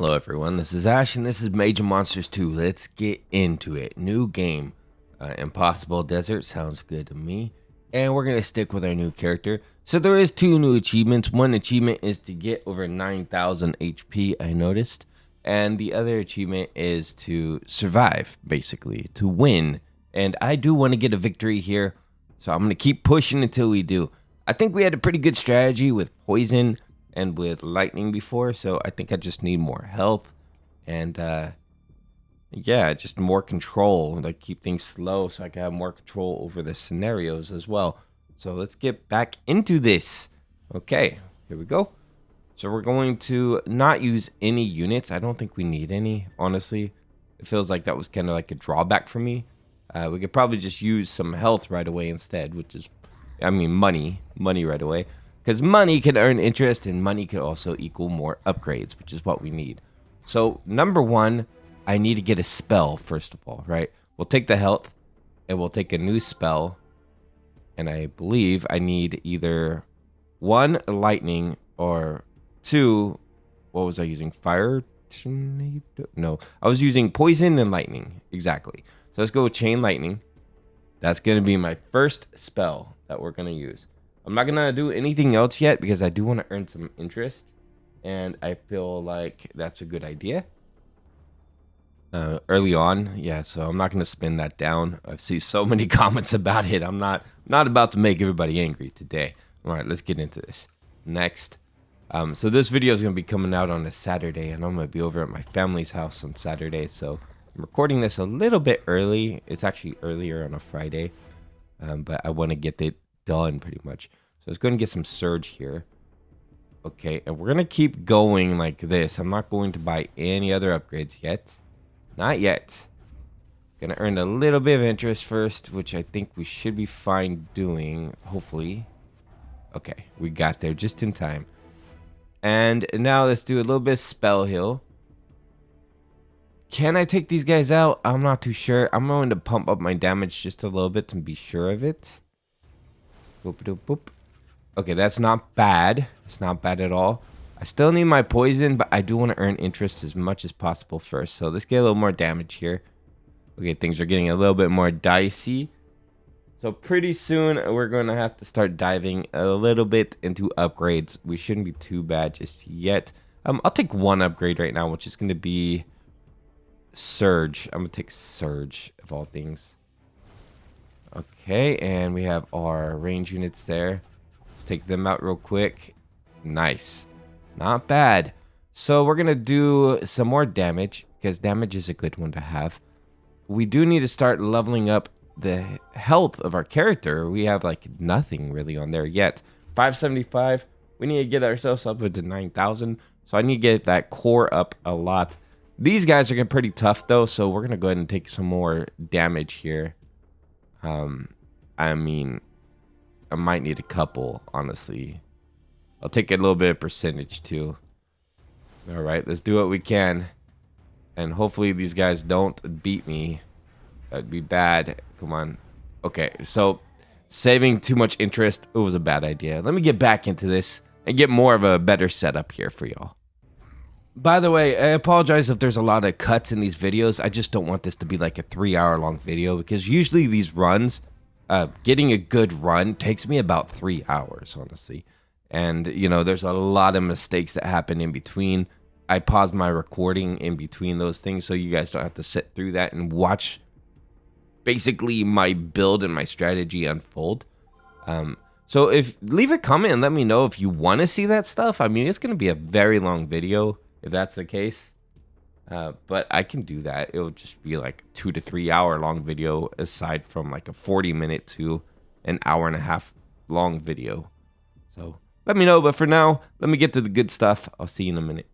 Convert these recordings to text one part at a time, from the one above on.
Hello everyone, this is Ash and this is Mage Monsters 2. Let's get into it. New game. Impossible Desert sounds good to me. And we're going to stick with our new character. So there is two new achievements. One achievement is to get over 9,000 HP, I noticed. And the other achievement is to survive, basically, to win. And I do want to get a victory here. So I'm going to keep pushing until we do. I think we had a pretty good strategy with poison and with lightning before, so I think I just need more health and yeah, just more control, like keep things slow so I can have more control over the scenarios as well. So let's get back into this. Okay, here we go. So we're going to not use any units. I don't think we need any, honestly. It feels like that was kind of like a drawback for me. We could probably just use some health right away instead, which is, I mean, money right away. Because money can earn interest and money can also equal more upgrades, which is what we need. So number one, I need to get a spell first of all, right? We'll take the health and we'll take a new spell. And I believe I need either one, lightning, or two, what was I using? Fire? No, I was using poison and lightning. Exactly. So let's go with chain lightning. That's going to be my first spell that we're going to use. I'm not going to do anything else yet because I do want to earn some interest. And I feel like that's a good idea. Early on, yeah, so I'm not going to spin that down. I've seen so many comments about it. I'm not about to make everybody angry today. All right, let's get into this. Next. So this video is going to be coming out on a Saturday, and I'm going to be over at my family's house on Saturday. So I'm recording this a little bit early. It's actually earlier on a Friday, but I want to get it done pretty much. So let's go and get some surge here. Okay, and we're going to keep going like this. I'm not going to buy any other upgrades yet. Not yet. Going to earn a little bit of interest first, which I think we should be fine doing, hopefully. Okay, we got there just in time. And now let's do a little bit of spell heal. Can I take these guys out? I'm not too sure. I'm going to pump up my damage just a little bit to be sure of it. Boop, boop, boop. Okay, that's not bad. It's not bad at all. I still need my poison, but I do want to earn interest as much as possible first. So let's get a little more damage here. Okay, things are getting a little bit more dicey. So pretty soon, we're going to have to start diving a little bit into upgrades. We shouldn't be too bad just yet. I'll take one upgrade right now, which is going to be Surge. I'm going to take Surge, of all things. Okay, and we have our range units there. Let's take them out real quick. Nice. Not bad. So we're going to do some more damage, because damage is a good one to have. We do need to start leveling up the health of our character. We have like nothing really on there yet. 575. We need to get ourselves up to 9,000. So I need to get that core up a lot. These guys are getting pretty tough though, so we're going to go ahead and take some more damage here. I mean, I might need a couple, honestly. I'll take a little bit of percentage too. All right, let's do what we can. And hopefully these guys don't beat me. That'd be bad. Come on. Okay, so saving too much interest, it was a bad idea. Let me get back into this and get more of a better setup here for y'all. By the way, I apologize if there's a lot of cuts in these videos. I just don't want this to be like a 3-hour long video because usually these runs, getting a good run takes me about 3 hours, honestly. And, you know, there's a lot of mistakes that happen in between. I paused my recording in between those things so you guys don't have to sit through that and watch basically my build and my strategy unfold. So leave a comment and let me know if you want to see that stuff. I mean, it's going to be a very long video if that's the case. But I can do that. It'll just be like 2 to 3 hour long video aside from like a 40-minute to an hour and a half long video. So let me know. But for now, let me get to the good stuff. I'll see you in a minute.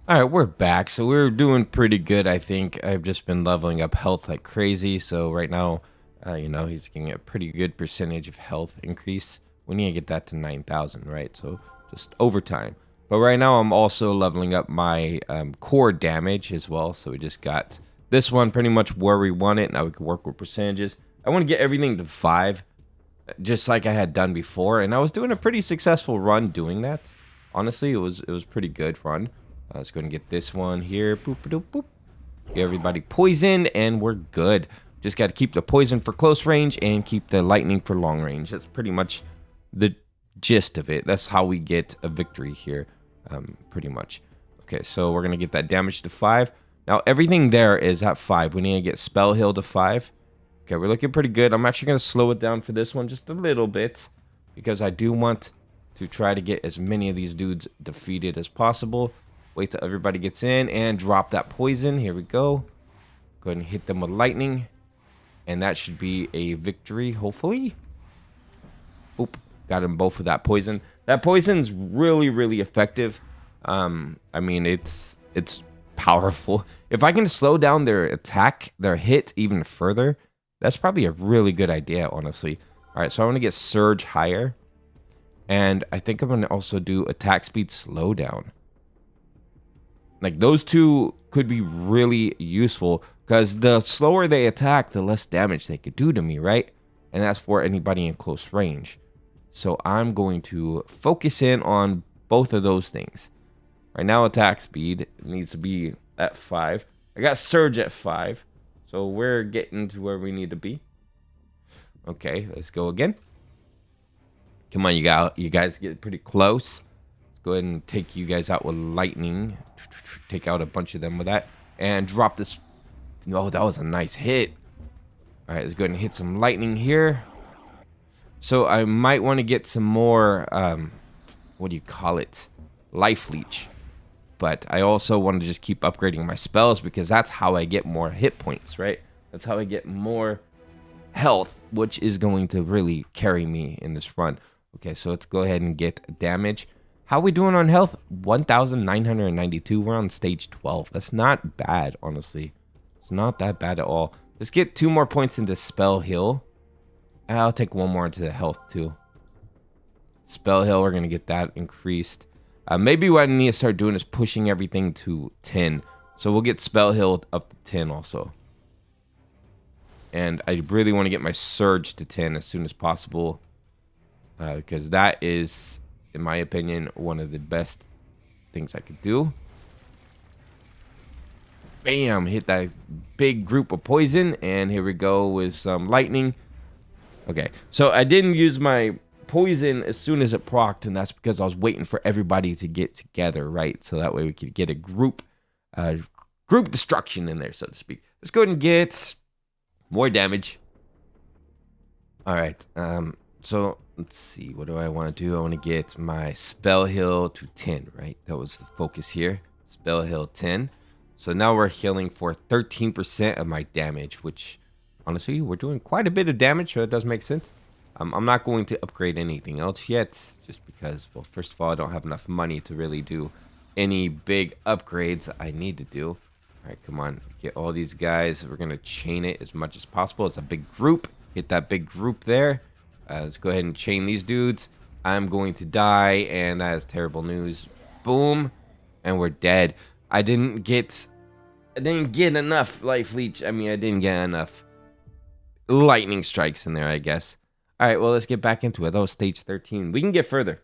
All right, we're back. So we're doing pretty good, I think. I've just been leveling up health like crazy. So right now, you know, he's getting a pretty good percentage of health increase. We need to get that to 9,000, right? So just over time. But right now, I'm also leveling up my core damage as well. So we just got this one pretty much where we want it. Now we can work with percentages. I want to get everything to 5, just like I had done before. And I was doing a pretty successful run doing that. Honestly, it was pretty good run. Let's go ahead and get this one here. Boop, boop, boop. Get everybody poisoned, and we're good. Just got to keep the poison for close range and keep the lightning for long range. That's pretty much the gist of it. That's how we get a victory here, pretty much. Okay, so we're going to get that damage to 5. Now, everything there is at 5. We need to get spell heal to 5. Okay, we're looking pretty good. I'm actually going to slow it down for this one just a little bit, because I do want to try to get as many of these dudes defeated as possible. Wait till everybody gets in and drop that poison. Here we go. Go ahead and hit them with lightning. And that should be a victory, hopefully. Oop, got them both with that poison. That poison's really, really effective. I mean, it's powerful. If I can slow down their attack, their hit even further, that's probably a really good idea, honestly. All right, so I want to get Surge higher. And I think I'm going to also do attack speed slowdown. Like, those two could be really useful, because the slower they attack, the less damage they could do to me, right? And that's for anybody in close range. So I'm going to focus in on both of those things. Right now, attack speed needs to be at 5. I got Surge at 5. So we're getting to where we need to be. Okay, let's go again. Come on, you guys get pretty close. Let's go ahead and take you guys out with lightning. Take out a bunch of them with that. And drop this. Oh, that was a nice hit. All right, let's go ahead and hit some lightning here. So I might want to get some more, what do you call it? Life leech. But I also want to just keep upgrading my spells, because that's how I get more hit points, right? That's how I get more health, which is going to really carry me in this run. Okay, so let's go ahead and get damage. How are we doing on health? 1,992. We're on stage 12. That's not bad, honestly. It's not that bad at all. Let's get 2 more points into spell heal. I'll take 1 more into the health, too. Spell heal, we're going to get that increased. Maybe what I need to start doing is pushing everything to 10. So we'll get spell heal up to 10 also. And I really want to get my surge to 10 as soon as possible. Because that is, in my opinion, one of the best things I could do. Bam! Hit that big group of poison. And here we go with some lightning. Okay, so I didn't use my poison as soon as it procced, and that's because I was waiting for everybody to get together, right? So that way we could get a group destruction in there, so to speak. Let's go ahead and get more damage. All right, so let's see. What do I want to do? I want to get my spell heal to 10, right? That was the focus here. Spell heal 10. So now we're healing for 13% of my damage, which honestly, we're doing quite a bit of damage, so it does make sense. I'm not going to upgrade anything else yet, just because, well, first of all, I don't have enough money to really do any big upgrades I need to do. All right, come on, get all these guys. We're going to chain it as much as possible. It's a big group. Hit that big group there. Let's go ahead and chain these dudes. I'm going to die, and that is terrible news. Boom, and we're dead. I didn't get enough life leech. I mean, I didn't get enough lightning strikes in there, I guess. All right, well, let's get back into it. That was stage 13. We can get further.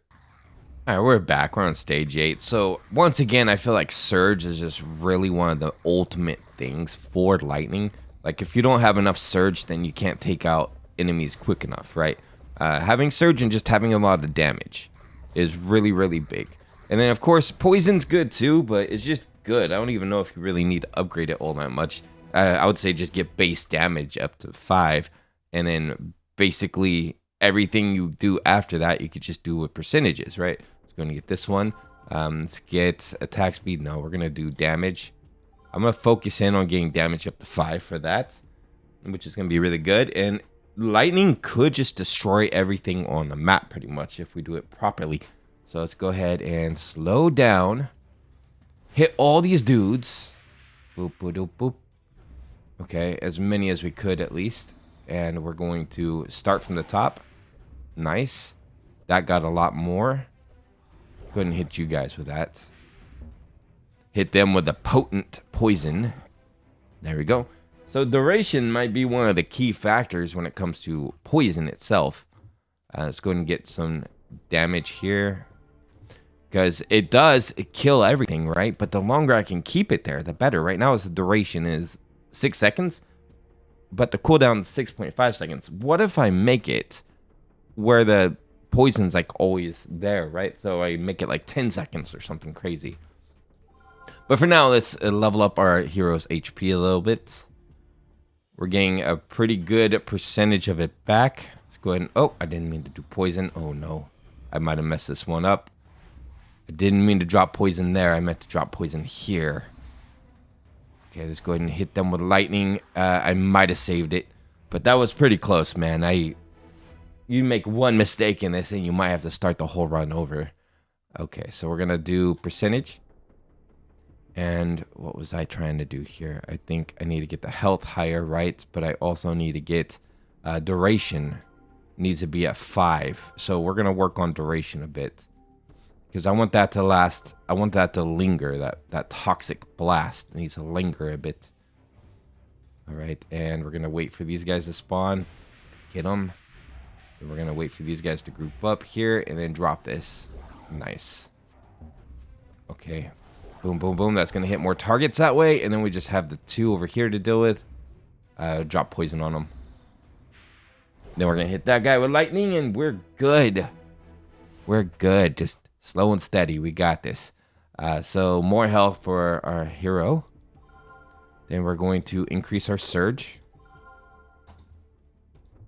All right, we're back. We're on stage 8. So once again, I feel like Surge is just really one of the ultimate things for lightning. Like, if you don't have enough Surge, then you can't take out enemies quick enough, right? Having Surge and just having a lot of damage is really, really big. And then, of course, Poison's good too, but it's just good. I don't even know if you really need to upgrade it all that much. I would say just get base damage up to 5, and then basically everything you do after that you could just do with percentages, right? Let's go and get this one. Let's get attack speed. No, we're gonna do damage. I'm gonna focus in on getting damage up to 5 for that, which is gonna be really good. And lightning could just destroy everything on the map pretty much if we do it properly. So let's go ahead and slow down, hit all these dudes. Boop, boop, boop, boop. Okay, as many as we could at least. And we're going to start from the top. Nice. That got a lot more. Go ahead and hit you guys with that. Hit them with a potent poison. There we go. So duration might be one of the key factors when it comes to poison itself. Let's go ahead and get some damage here. because it does kill everything, right? But the longer I can keep it there, the better. Right now, the duration is 6 seconds, but the cooldown is 6.5 seconds. What if I make it where the poison's like always there, right? So I make it like 10 seconds or something crazy. But for now, let's level up our hero's HP a little bit. We're getting a pretty good percentage of it back. Let's go ahead and... Oh, I didn't mean to do poison. Oh, no. I might have messed this one up. I didn't mean to drop poison there. I meant to drop poison here. Okay, let's go ahead and hit them with lightning. I might have saved it. But that was pretty close, man. You make one mistake in this and you might have to start the whole run over. Okay, so we're going to do percentage. And what was I trying to do here? I think I need to get the health higher, right? But I also need to get duration. Needs to be at 5. So we're going to work on duration a bit. Because I want that to last. I want that to linger. That toxic blast needs to linger a bit. All right. And we're going to wait for these guys to spawn. Get them. And we're going to wait for these guys to group up here. And then drop this. Nice. Okay. Boom, boom, boom. That's going to hit more targets that way. And then we just have the 2 over here to deal with. Drop poison on them. Then we're going to hit that guy with lightning. And we're good. We're good. Just slow and steady. We got this. So more health for our hero. Then we're going to increase our surge.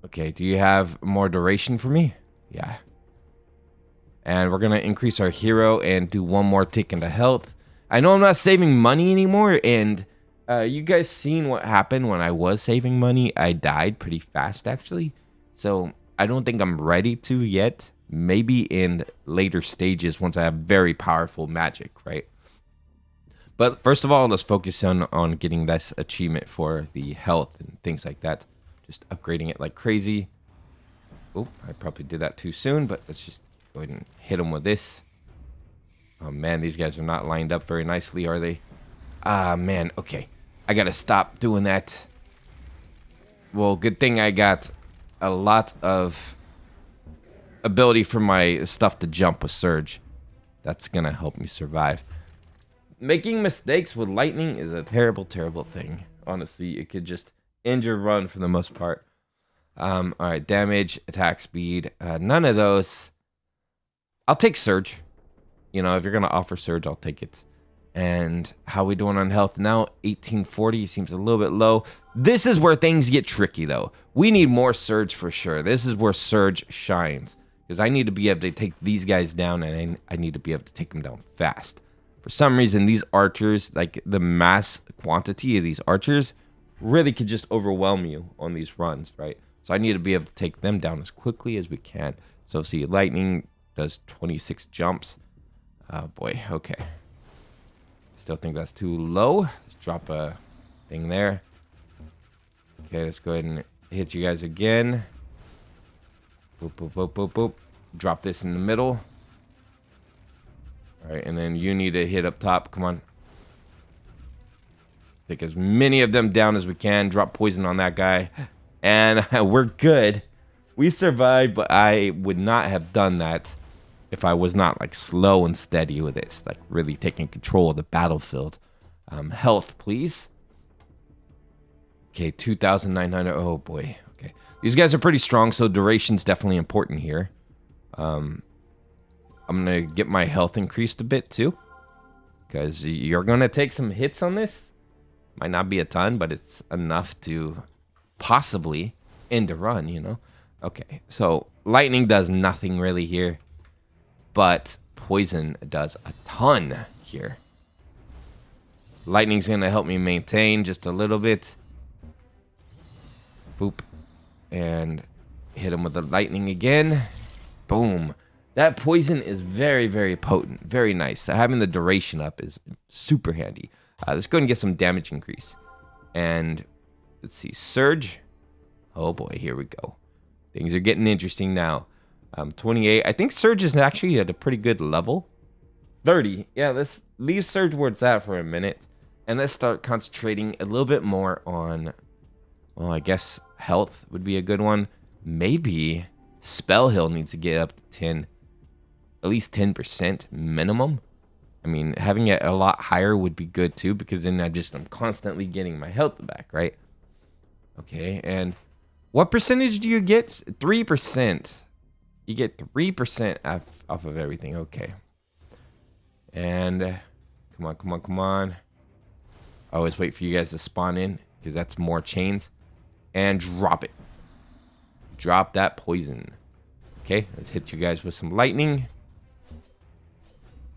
Okay, do you have more duration for me? Yeah. And we're going to increase our hero and do one more tick into health. I know I'm not saving money anymore. And you guys seen what happened when I was saving money. I died pretty fast, actually. So I don't think I'm ready to yet. Maybe in later stages once I have very powerful magic, right? But first of all, let's focus on getting this achievement for the health and things like that. Just upgrading it like crazy. Oh, I probably did that too soon, but let's just go ahead and hit them with this. Oh man, these guys are not lined up very nicely, are they? Ah man, okay. I gotta stop doing that. Well, good thing I got a lot of ability for my stuff to jump with surge. That's gonna help me survive. Making mistakes with lightning is a terrible, terrible thing. Honestly, it could just end your run for the most part. All right, damage, attack speed, none of those. I'll take surge. You know, if you're gonna offer surge, I'll take it. And how we doing on health now? 1840 seems a little bit low. This is where things get tricky, though. We need more surge for sure. This is where surge shines. Because I need to be able to take these guys down, and I need to be able to take them down fast. For some reason, these archers, like the mass quantity of these archers, really could just overwhelm you on these runs, right? So I need to be able to take them down as quickly as we can. So see, lightning does 26 jumps. Oh boy, okay. Still think that's too low. Let's drop a thing there. Okay, let's go ahead and hit you guys again. Boop, boop, boop, boop, boop. Drop this in the middle. All right, and then you need to hit up top. Come on. Take as many of them down as we can. Drop poison on that guy. And we're good. We survived, but I would not have done that if I was not like slow and steady with this. Like really taking control of the battlefield. Health, please. Okay, 2,900. Oh, boy. Okay. These guys are pretty strong, so duration's definitely important here. I'm going to get my health increased a bit, too. Because you're going to take some hits on this. Might not be a ton, but it's enough to possibly end a run, you know? Okay, so lightning does nothing really here. But poison does a ton here. Lightning's going to help me maintain just a little bit. Boop. And hit him with the lightning again. Boom. That poison is very, very potent. Very nice. So having the duration up is super handy. Let's go ahead and get some damage increase. And let's see. Surge. Oh boy, here we go. Things are getting interesting now. 28. I think Surge is actually at a pretty good level. 30. Yeah, let's leave Surge where it's at for a minute. And let's start concentrating a little bit more on, well, I guess health would be a good one. Maybe Spell Hill needs to get up to 10. at least 10% minimum. I mean, having it a lot higher would be good too, because then I'm constantly getting my health back, right? Okay, and what percentage do you get? 3%. You get 3% off of everything. Okay. And come on, come on, come on. I always wait for you guys to spawn in, because that's more chains. And drop it. Drop that poison. Okay, let's hit you guys with some lightning.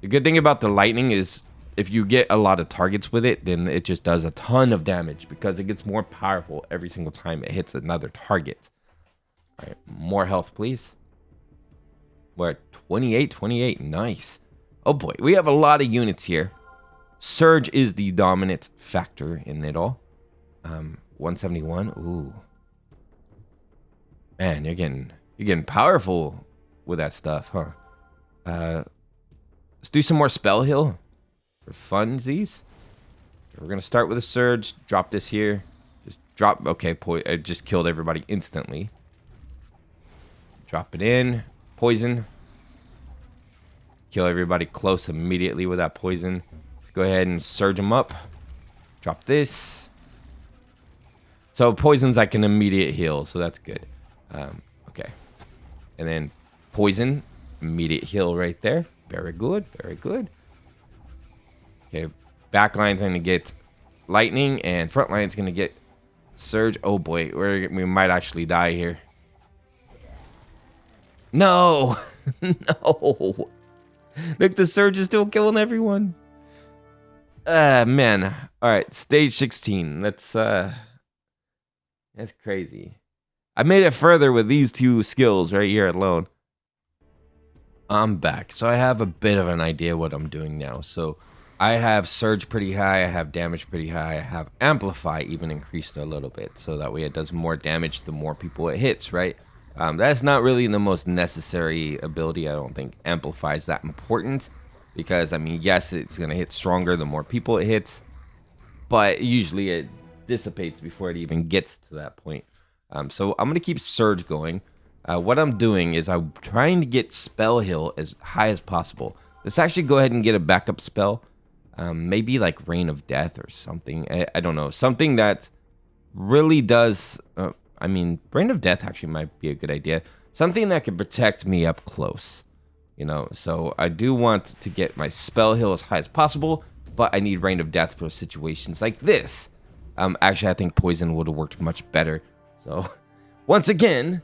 The good thing about the lightning is if you get a lot of targets with it, then it just does a ton of damage, because it gets more powerful every single time it hits another target. All right, more health, please. We're at 28. Nice. Oh boy, we have a lot of units here. Surge is the dominant factor in it all. 171. Ooh. Man, you're getting powerful with that stuff, huh? Let's do some more spell heal for funsies. We're gonna start with a surge. Drop this here. Just drop. Okay, I just killed everybody instantly. Drop it in. Poison. Kill everybody close immediately with that poison. Let's go ahead and surge them up. Drop this. So poison's like an immediate heal, so that's good. Okay. And then poison, immediate heal right there. Very good, very good. Okay, backline's gonna get lightning, and frontline's gonna get surge. Oh boy, we might actually die here. No, no. Look, the surge is still killing everyone. Man. All right, stage 16. That's crazy. I made it further with these two skills right here alone. I'm back. So I have a bit of an idea what I'm doing now. So I have surge pretty high. I have damage pretty high. I have amplify even increased a little bit. So that way it does more damage the more people it hits, right? That's not really the most necessary ability. I don't think amplify is that important. Because, I mean, yes, it's going to hit stronger the more people it hits. But usually it dissipates before it even gets to that point. So I'm going to keep surge going. What I'm doing is I'm trying to get spell heal as high as possible. Let's actually go ahead and get a backup spell. Maybe like Rain of Death or something. I don't know. Something that really does... I mean, Rain of Death actually might be a good idea. Something that can protect me up close. You know, so I do want to get my spell heal as high as possible. But I need Rain of Death for situations like this. Actually, I think poison would have worked much better. So, once again...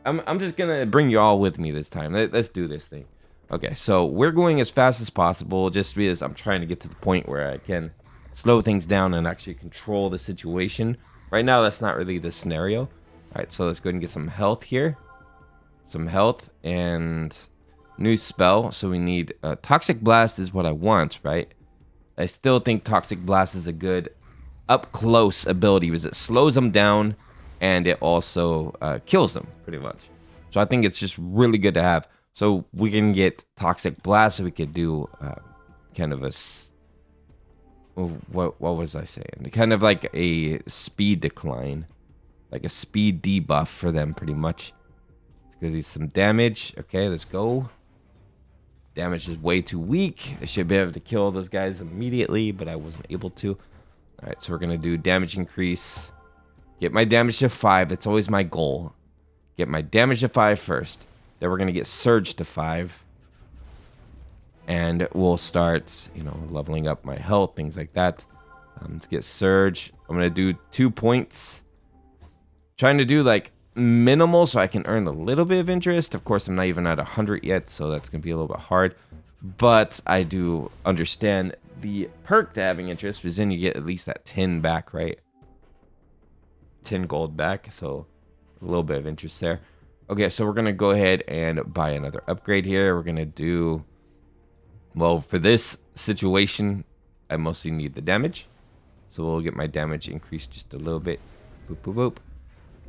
I'm just gonna bring you all with me this time. Let's do this thing. Okay, so we're going as fast as possible, just because I'm trying to get to the point where I can slow things down and actually control the situation. Right now, that's not really the scenario. All right, so let's go ahead and get some health here. Some health and new spell. So we need Toxic Blast is what I want, right? I still think Toxic Blast is a good up close ability because it slows them down. And it also kills them, pretty much. So I think it's just really good to have. So we can get Toxic Blast. So we could do kind of a... What was I saying? Kind of like a speed decline. Like a speed debuff for them, pretty much. It's going to need some damage. Okay, let's go. Damage is way too weak. I should be able to kill those guys immediately, but I wasn't able to. All right, so we're going to do damage increase. Get my damage to 5. That's always my goal. Get my damage to 5 first. Then we're going to get surge to 5. And we'll start, you know, leveling up my health, things like that. Let's get surge. I'm going to do 2 points. Trying to do, like, minimal so I can earn a little bit of interest. Of course, I'm not even at 100 yet, so that's going to be a little bit hard. But I do understand the perk to having interest, because then you get at least that 10 back, right? 10 gold back, so a little bit of interest there. Okay, so we're gonna go ahead and buy another upgrade here. We're gonna do, well, for this situation I mostly need the damage, so we'll get my damage increased just a little bit. Boop boop boop.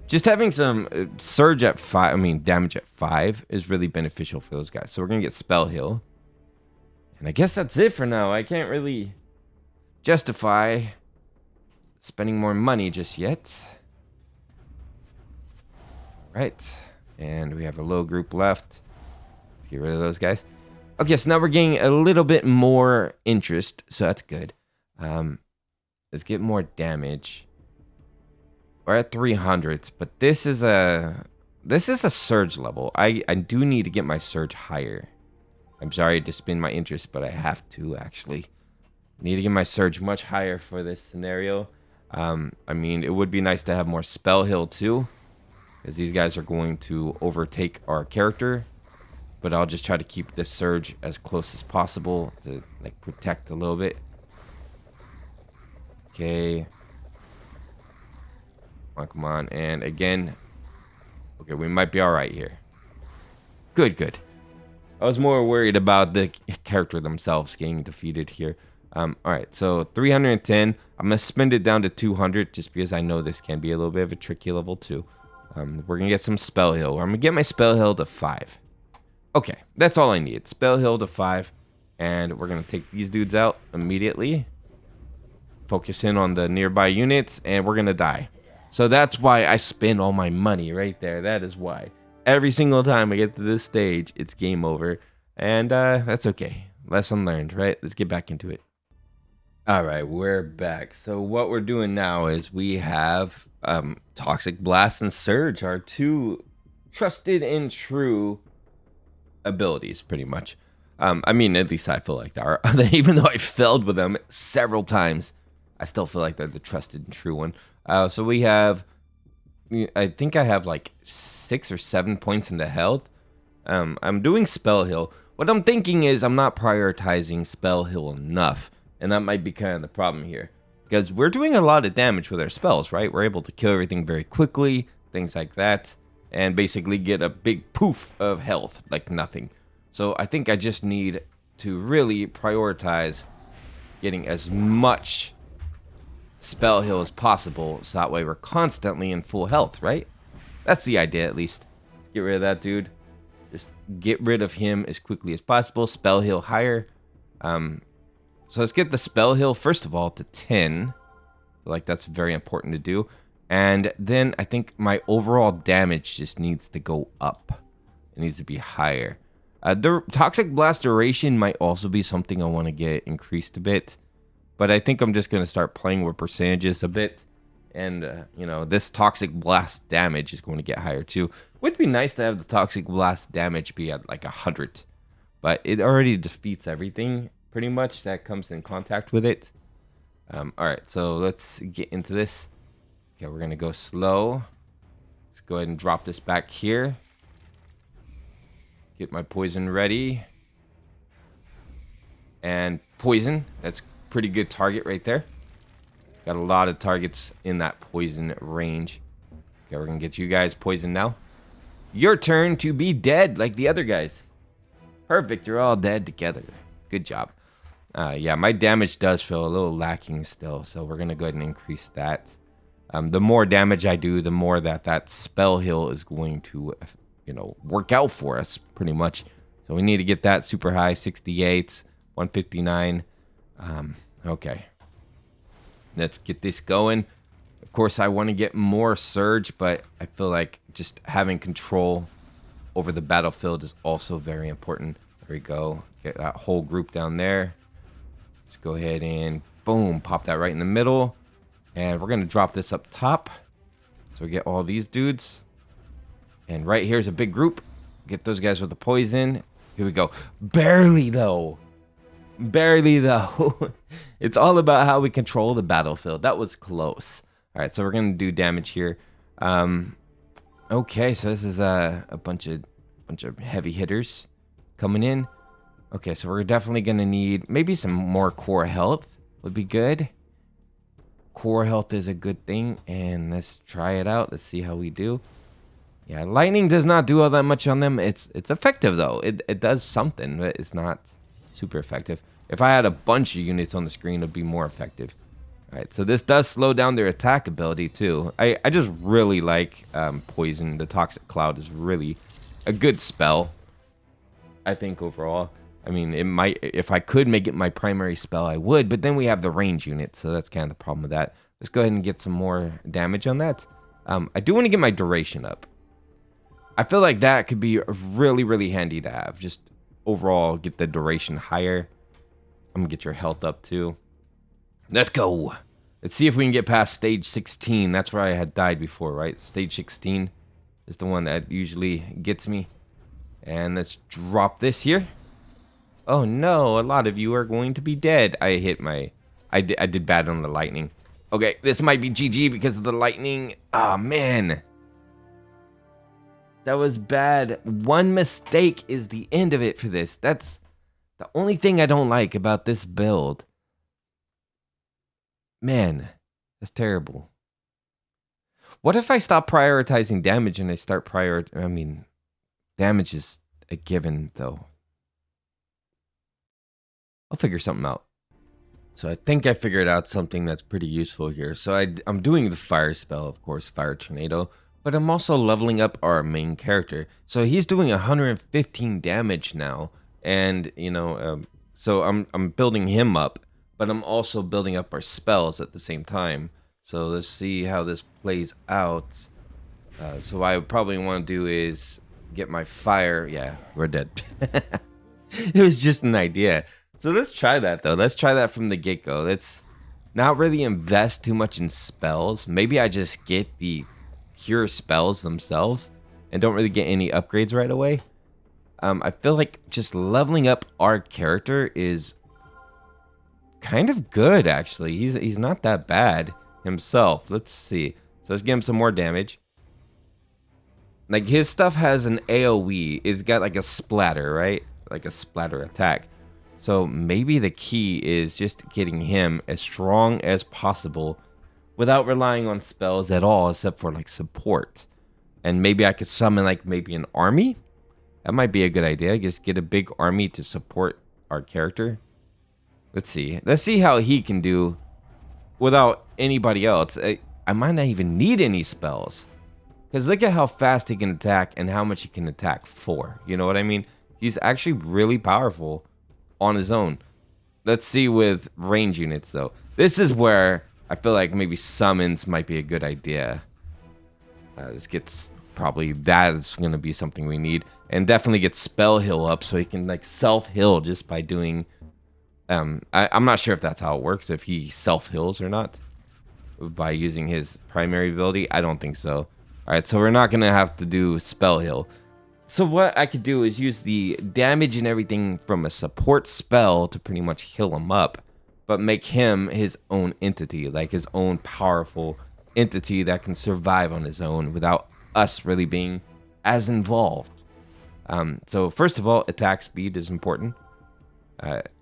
Just having some surge at 5, I mean damage at 5 is really beneficial for those guys. So we're gonna get spell heal, and I guess that's it for now. I can't really justify spending more money just yet. Right, and we have a low group left. Let's get rid of those guys. Okay, so now we're getting a little bit more interest, so that's good. Let's get more damage. We're at 300, but this is a surge level. I do need to get my surge higher. I'm sorry to spin my interest, but I have to actually. Need to get my surge much higher for this scenario. I mean, it would be nice to have more spell heal too, because these guys are going to overtake our character. But I'll just try to keep this surge as close as possible to like protect a little bit. Okay. Come on. And again. Okay, we might be all right here. Good, good. I was more worried about the character themselves getting defeated here. All right, so 310. I'm going to spend it down to 200 just because I know this can be a little bit of a tricky level too. We're going to get some spell heal. I'm going to get my spell heal to 5. Okay, that's all I need. Spell heal to 5. And we're going to take these dudes out immediately. Focus in on the nearby units, and we're going to die. So that's why I spend all my money right there. That is why. Every single time I get to this stage, it's game over. And that's okay. Lesson learned, right? Let's get back into it. All right, we're back. So what we're doing now is we have Toxic Blast and Surge, our two trusted and true abilities, pretty much. I mean, at least I feel like that. Even though I failed with them several times, I still feel like they're the trusted and true one. So we have, I think I have like 6 or 7 points into health. I'm doing spell heal. What I'm thinking is I'm not prioritizing spell heal enough. And that might be kind of the problem here. Because we're doing a lot of damage with our spells, right? We're able to kill everything very quickly, things like that. And basically get a big poof of health, like nothing. So I think I just need to really prioritize getting as much spell heal as possible. So that way we're constantly in full health, right? That's the idea, at least. Get rid of that dude. Just get rid of him as quickly as possible. Spell heal higher. So let's get the spell heal, first of all, to 10. I feel like that's very important to do. And then I think my overall damage just needs to go up. It needs to be higher. The Toxic Blast duration might also be something I want to get increased a bit. But I think I'm just going to start playing with percentages a bit. And, you know, this Toxic Blast damage is going to get higher too. Would be nice to have the Toxic Blast damage be at like 100. But it already defeats everything, pretty much, that comes in contact with it. Alright, so let's get into this. Okay, we're going to go slow. Let's go ahead and drop this back here. Get my poison ready. And poison. That's pretty good target right there. Got a lot of targets in that poison range. Okay, we're going to get you guys poisoned now. Your turn to be dead like the other guys. Perfect, you're all dead together. Good job. Yeah, my damage does feel a little lacking still, so we're going to go ahead and increase that. The more damage I do, the more that spell heal is going to, you know, work out for us, pretty much. So we need to get that super high, 68, 159. Okay. Let's get this going. Of course, I want to get more surge, but I feel like just having control over the battlefield is also very important. There we go. Get that whole group down there. Let's go ahead and boom, pop that right in the middle. And we're going to drop this up top. So we get all these dudes. And right here's a big group. Get those guys with the poison. Here we go. Barely though. Barely though. It's all about how we control the battlefield. That was close. All right, so we're going to do damage here. Okay, so this is a bunch of heavy hitters coming in. Okay, so we're definitely going to need maybe some more core health would be good. Core health is a good thing, and let's try it out. Let's see how we do. Yeah, lightning does not do all that much on them. It's effective though. It does something, but it's not super effective. If I had a bunch of units on the screen, it would be more effective. All right, so this does slow down their attack ability too. I just really like poison. The Toxic Cloud is really a good spell, I think, overall. I mean, it might, if I could make it my primary spell, I would, but then we have the range unit, so that's kind of the problem with that. Let's go ahead and get some more damage on that. I do want to get my duration up. I feel like that could be really, really handy to have. Just overall get the duration higher. I'm gonna get your health up too. Let's go. Let's see if we can get past stage 16. That's where I had died before, right? Stage 16 is the one that usually gets me. And let's drop this here. Oh no, a lot of you are going to be dead. I did bad on the lightning. Okay, this might be GG because of the lightning. Ah, man. That was bad. One mistake is the end of it for this. That's the only thing I don't like about this build. Man, that's terrible. What if I stop prioritizing damage and I start damage is a given, though. I'll figure something out. So I think I figured out something that's pretty useful here. So I'm doing the fire spell, of course, fire tornado, but I'm also leveling up our main character. So he's doing 115 damage now, and so I'm building him up, but I'm also building up our spells at the same time. So let's see how this plays out. So what I probably want to do is get my fire. Yeah, we're dead. It was just an idea. So let's try that, though. Let's try that from the get-go. Let's not really invest too much in spells. Maybe I just get the pure spells themselves and don't really get any upgrades right away. I feel like just leveling up our character is kind of good, actually. He's not that bad himself. Let's see. So let's give him some more damage. Like, his stuff has an AoE. It's got like a splatter, right? Like a splatter attack. So maybe the key is just getting him as strong as possible without relying on spells at all, except for like support. And maybe I could summon like maybe an army. That might be a good idea. Just get a big army to support our character. Let's see. Let's see how he can do without anybody else. I might not even need any spells. Because look at how fast he can attack and how much he can attack for. You know what I mean? He's actually really powerful on his own. Let's see with range units, though. This is where I feel like maybe summons might be a good idea. This gets probably that's going to be something we need. And definitely get spell heal up so he can like self-heal just by doing... I'm not sure if that's how it works, if he self-heals or not. By using his primary ability. I don't think so. Alright, so we're not going to have to do spell heal. So what I could do is use the damage and everything from a support spell to pretty much heal him up, but make him his own entity, like his own powerful entity that can survive on his own without us really being as involved. So first of all, attack speed is important,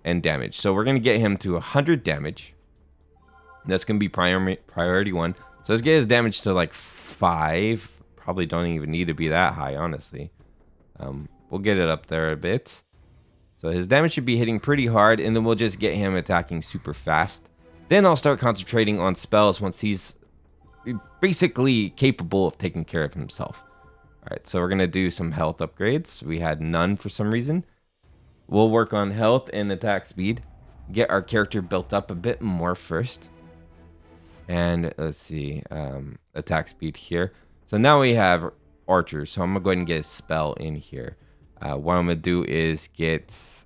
and damage. So we're going to get him to 100 damage. That's going to be priority 1. So let's get his damage to like 5. Probably don't even need to be that high, honestly. We'll get it up there a bit. So his damage should be hitting pretty hard, and then we'll just get him attacking super fast. Then I'll start concentrating on spells once he's basically capable of taking care of himself. Alright, so we're going to do some health upgrades. We had none for some reason. We'll work on health and attack speed. Get our character built up a bit more first. And let's see, attack speed here. So now we have archer, so I'm going to go ahead and get a spell in here. What I'm going to do is get...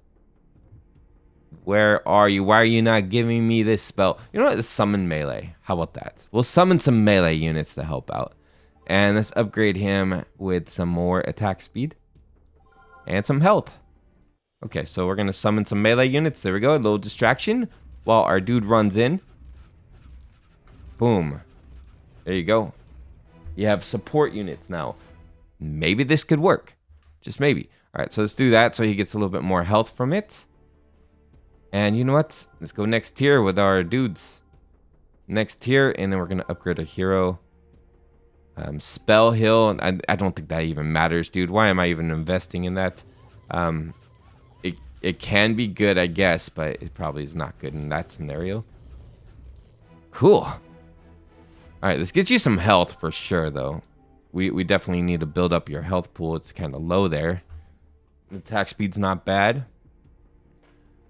Where are you? Why are you not giving me this spell? You know what? Let's summon melee. How about that? We'll summon some melee units to help out. And let's upgrade him with some more attack speed. And some health. Okay, so we're going to summon some melee units. There we go. A little distraction while our dude runs in. Boom. There you go. You have support units now. Maybe this could work. Just maybe. All right, so let's do that so he gets a little bit more health from it. And you know what? Let's go next tier with our dudes. Next tier, and then we're going to upgrade a hero. Spell heal. I don't think that even matters, dude. Why am I even investing in that? It can be good, I guess, but it probably is not good in that scenario. Cool. All right, let's get you some health for sure, though. We definitely need to build up your health pool. It's kind of low there. Attack speed's not bad.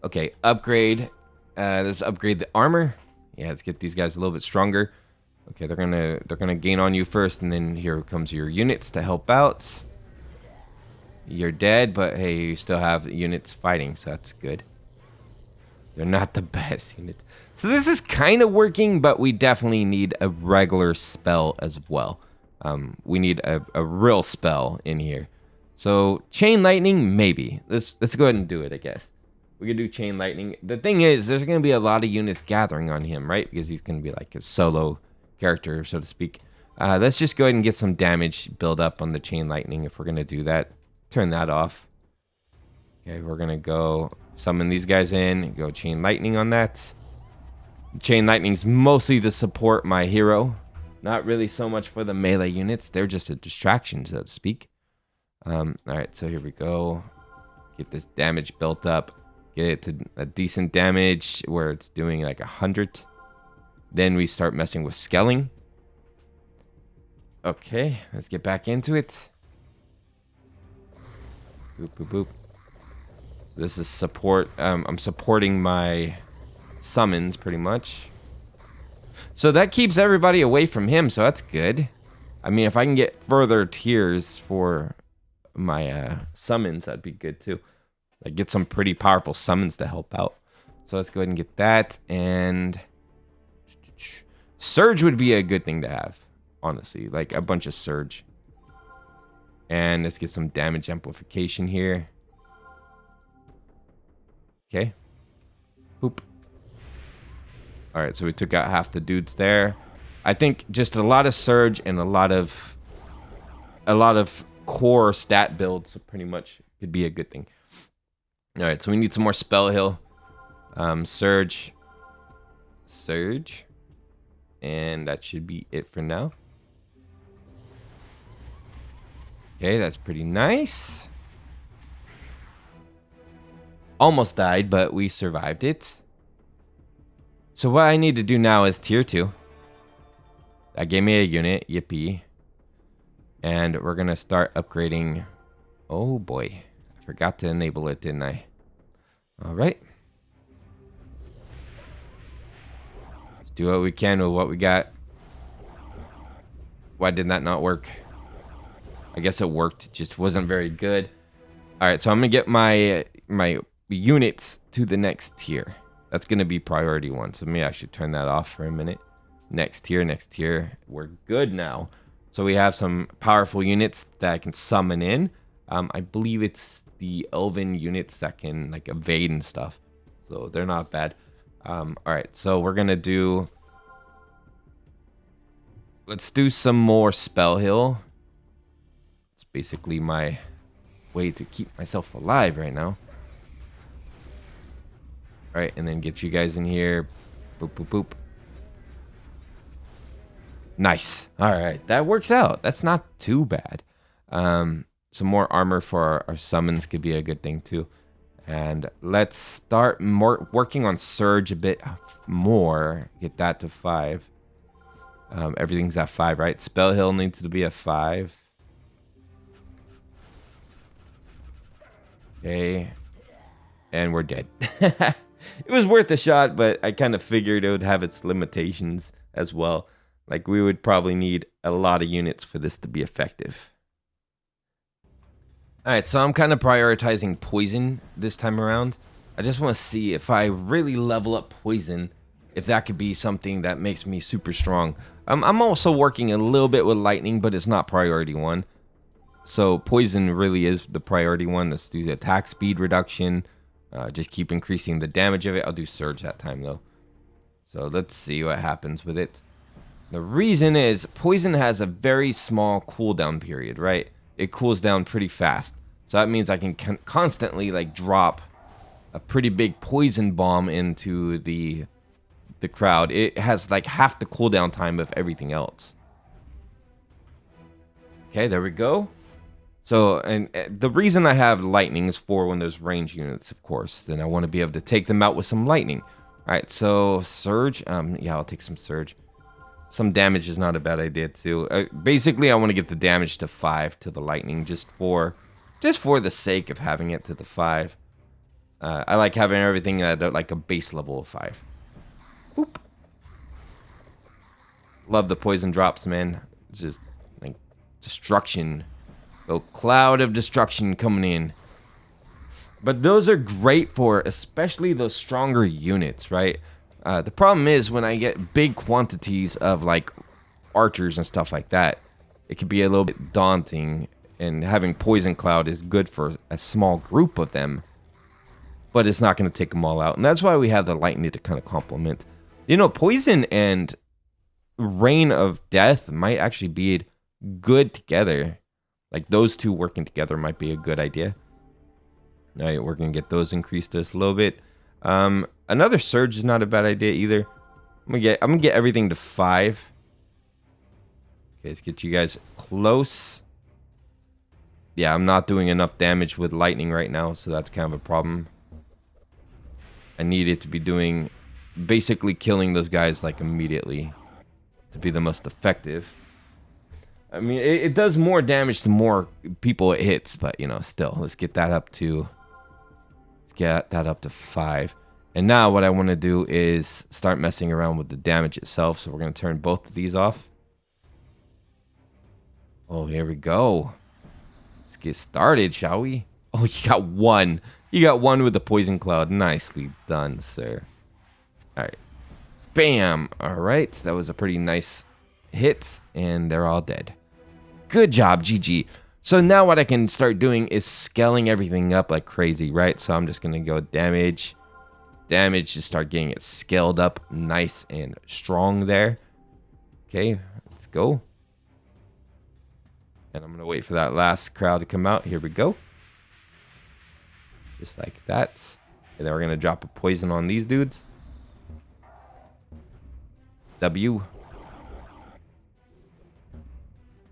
Okay, upgrade. Let's upgrade the armor. Yeah, let's get these guys a little bit stronger. Okay, they're gonna gain on you first, and then here comes your units to help out. You're dead, but hey, you still have units fighting, so that's good. They're not the best units. So this is kind of working, but we definitely need a regular spell as well. We need a real spell in here. So chain lightning, maybe. Let's go ahead and do it, I guess. We can do chain lightning. The thing is, there's going to be a lot of units gathering on him, right? Because he's going to be like a solo character, so to speak. Let's just go ahead and get some damage build up on the chain lightning if we're going to do that. Turn that off. Okay, we're going to go summon these guys in. Go chain lightning on that. Chain lightning's mostly to support my hero. Not really so much for the melee units. They're just a distraction, so to speak. Alright, so here we go. Get this damage built up. Get it to a decent damage where it's doing like 100. Then we start messing with scaling. Okay, let's get back into it. Boop, boop, boop. So this is support. I'm supporting my summons pretty much. So that keeps everybody away from him, so that's good. I mean, if I can get further tiers for my summons, that'd be good too. Like get some pretty powerful summons to help out. So let's go ahead and get that. And surge would be a good thing to have, honestly. Like a bunch of surge. And let's get some damage amplification here. Okay. Boop. Alright, so we took out half the dudes there. I think just a lot of surge and a lot of core stat builds pretty much could be a good thing. Alright, so we need some more spell heal. Surge. Surge. And that should be it for now. Okay, that's pretty nice. Almost died, but we survived it. So what I need to do now is tier 2. That gave me a unit, yippee. And we're going to start upgrading. Oh boy, I forgot to enable it, didn't I? All right. Let's do what we can with what we got. Why did that not work? I guess it worked, it just wasn't very good. All right, so I'm going to get my units to the next tier. That's going to be priority 1. So maybe I should turn that off for a minute. Next tier, next tier. We're good now. So we have some powerful units that I can summon in. I believe it's the elven units that can like evade and stuff. So they're not bad. All right, so we're going to do... Let's do some more spell heal. It's basically my way to keep myself alive right now. All right, and then get you guys in here. Boop, boop, boop. Nice. All right, that works out. That's not too bad. Some more armor for our summons could be a good thing too. And let's start working on surge a bit more. Get that to 5. Everything's at 5, right? Spell heal needs to be a 5. Okay. And we're dead. It was worth a shot, but I kind of figured it would have its limitations as well. Like, we would probably need a lot of units for this to be effective. Alright, so I'm kind of prioritizing poison this time around. I just want to see if I really level up poison, if that could be something that makes me super strong. I'm also working a little bit with lightning, but it's not priority 1. So poison really is the priority 1. Let's do the attack speed reduction. Just keep increasing the damage of it. I'll do surge that time though. So let's see what happens with it. The reason is poison has a very small cooldown period, right? It cools down pretty fast. So that means I can constantly like drop a pretty big poison bomb into the crowd. It has like half the cooldown time of everything else. Okay, there we go. So, and the reason I have lightning is for when there's range units, of course. Then I want to be able to take them out with some lightning. All right, so surge. Yeah, I'll take some surge. Some damage is not a bad idea too. Basically, I want to get the damage to 5 to the lightning, just for the sake of having it to the 5. I like having everything at like a base level of 5. Boop. Love the poison drops, man. It's just like destruction. Little cloud of destruction coming in. But those are great for especially those stronger units, right? The problem is when I get big quantities of like archers and stuff like that, it can be a little bit daunting. And having poison cloud is good for a small group of them, but it's not going to take them all out. And that's why we have the lightning to kind of complement. You know, poison and rain of death might actually be good together. Like those two working together might be a good idea. All right, we're going to get those increased just a little bit. Another surge is not a bad idea either. I'm gonna get everything to 5. Okay, let's get you guys close. Yeah, I'm not doing enough damage with lightning right now, so that's kind of a problem. I need it to be doing basically killing those guys like immediately to be the most effective. I mean, it does more damage the more people it hits, but you know, still, let's get that up to 5. And now what I want to do is start messing around with the damage itself. So we're going to turn both of these off. Oh, here we go. Let's get started, shall we? Oh, you got one. You got one with the poison cloud. Nicely done, sir. All right. Bam. All right. That was a pretty nice hit, and they're all dead. Good job, GG. So now what I can start doing is scaling everything up like crazy, right? So I'm just going to go damage. Damage to start getting it scaled up nice and strong there. Okay, let's go. And I'm going to wait for that last crowd to come out. Here we go. Just like that. And then we're going to drop a poison on these dudes. W. Go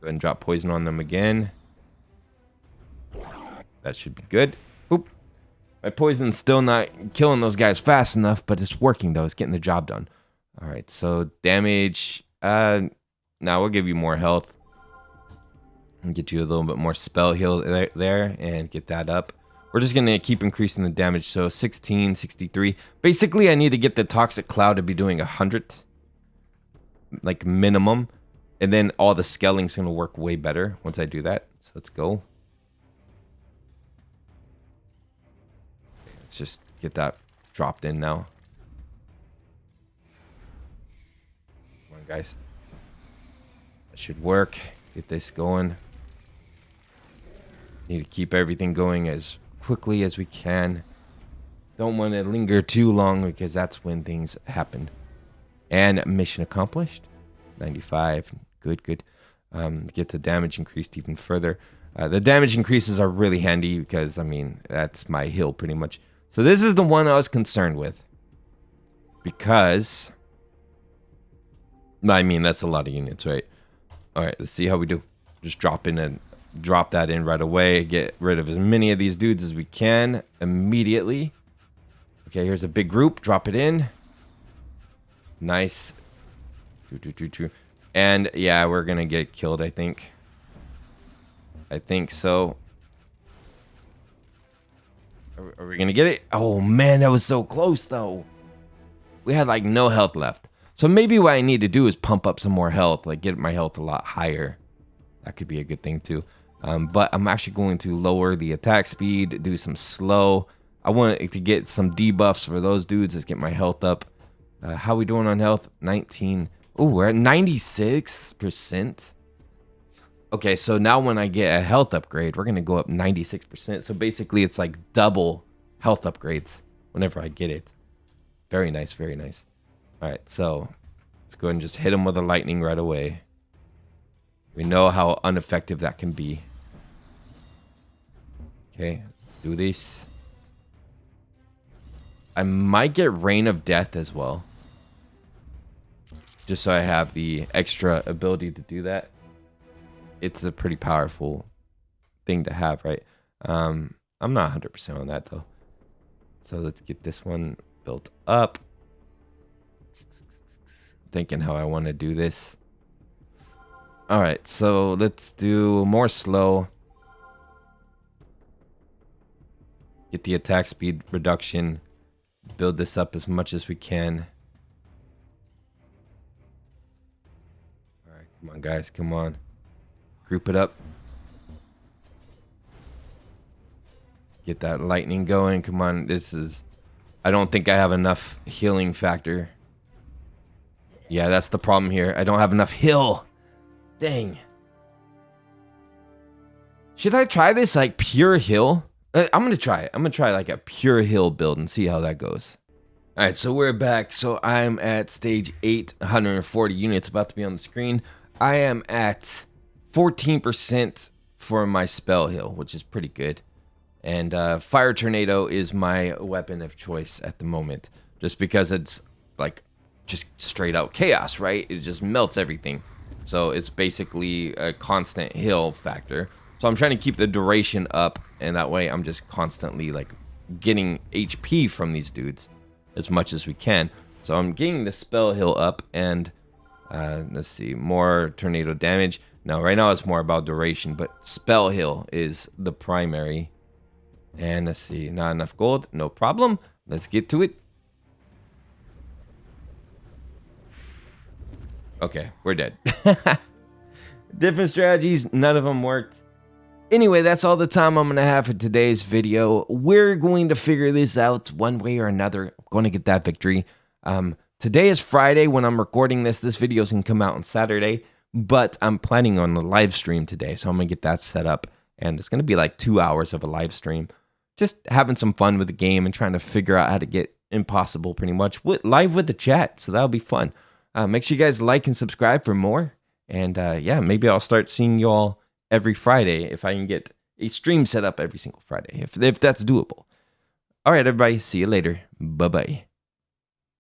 ahead and drop poison on them again. That should be good. Oop. My poison's still not killing those guys fast enough, but it's working though. It's getting the job done. All right, so damage. Now we'll give you more health. And get you a little bit more spell heal there and get that up. We're just going to keep increasing the damage. So 16, 63. Basically, I need to get the toxic cloud to be doing 100. Like minimum. And then all the scaling's going to work way better once I do that. So let's go. Let's just get that dropped in now. Come on, guys. That should work. Get this going. Need to keep everything going as quickly as we can. Don't want to linger too long because that's when things happen. And mission accomplished. 95. Good, good. Get the damage increased even further. The damage increases are really handy because, I mean, that's my heal pretty much. So this is the one I was concerned with. Because, I mean, that's a lot of units, right? All right, let's see how we do. Just drop that in right away. Get rid of as many of these dudes as we can immediately. Okay, here's a big group. Drop it in. Nice. And yeah, we're gonna get killed, I think. I think so. Are we gonna get it? Oh man, that was so close though. We had like no health left. So maybe what I need to do is pump up some more health, like get my health a lot higher. That could be a good thing too. But I'm actually going to lower the attack speed, do some slow. I want to get some debuffs for those dudes. Let's get my health up. How we doing on health? 19. Oh, we're at 96%. Okay, so now when I get a health upgrade, we're going to go up 96%. So basically, it's like double health upgrades whenever I get it. Very nice, very nice. All right, so let's go ahead and just hit him with a lightning right away. We know how ineffective that can be. Okay, let's do this. I might get Rain of Death as well. Just so I have the extra ability to do that. It's a pretty powerful thing to have, right? I'm not 100% on that, though. So let's get this one built up. Thinking how I want to do this. All right, so let's do more slow. Get the attack speed reduction. Build this up as much as we can. All right, come on, guys, come on. Group it up. Get that lightning going. Come on, this is... I don't think I have enough healing factor. Yeah, that's the problem here. I don't have enough heal. Dang. Should I try this like pure heal? I'm gonna try it. I'm gonna try like a pure heal build and see how that goes. All right, so we're back. So I'm at stage 8, 140 units about to be on the screen. I am at 14% for my spell heal, which is pretty good. And Fire Tornado is my weapon of choice at the moment, just because it's like just straight out chaos, right? It just melts everything. So it's basically a constant heal factor. So I'm trying to keep the duration up, and that way I'm just constantly like getting HP from these dudes as much as we can. So I'm getting the spell heal up, and let's see, more tornado damage. Now right now it's more about duration, but spell heal is the primary. And let's see, not enough gold, no problem. Let's get to it. Okay, we're dead. Different strategies, none of them worked. Anyway, that's all the time I'm going to have for today's video. We're going to figure this out one way or another. I'm going to get that victory. Today is Friday when I'm recording this. This video is going to come out on Saturday, but I'm planning on a live stream today, so I'm going to get that set up. And it's going to be like 2 hours of a live stream. Just having some fun with the game and trying to figure out how to get impossible pretty much live with the chat. So that'll be fun. Make sure you guys like and subscribe for more. And yeah, maybe I'll start seeing you all every Friday if I can get a stream set up every single Friday, if that's doable. All right, everybody. See you later. Bye-bye.